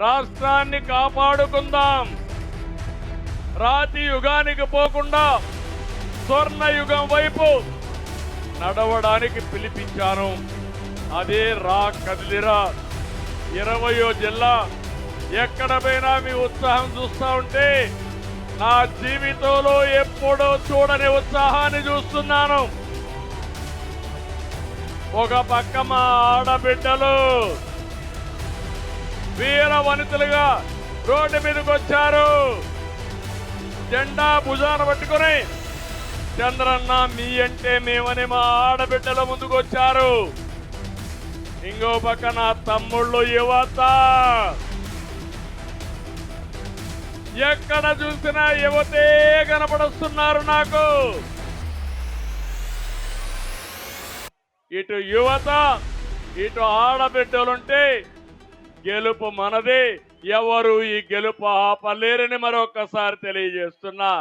రాష్ట్రాన్ని కాపాడుకుందాం. రాతి యుగానికి పోకుండా స్వర్ణ యుగం వైపు నడవడానికి పిలిపించాను. అదే రా కదిలిరా 20వ జిల్లా. ఎక్కడ పోయినా మీ ఉత్సాహం చూస్తా ఉంటే నా జీవితంలో ఎప్పుడూ చూడని ఉత్సాహాన్ని చూస్తున్నాను. ఒక పక్క మా ఆడబిడ్డలు వీర వనితలుగా రోడ్డు మీదకి వచ్చారు. జెండా భుజాన పట్టుకుని చంద్రన్న మీ అంటే మేమని మా ఆడబిడ్డల ముందుకు వచ్చారు. ఇంకో పక్క నా తమ్ముళ్ళు యువత, ఎక్కడ చూసినా యువతే కనపడుస్తున్నారు నాకు. ఇటు యువత ఇటు ఆడబిడ్డలుంటే గెలుపు మనదే. ఎవరు ఈ గెలుపు ఆపలేరని మరొకసారి తెలియజేస్తున్నా.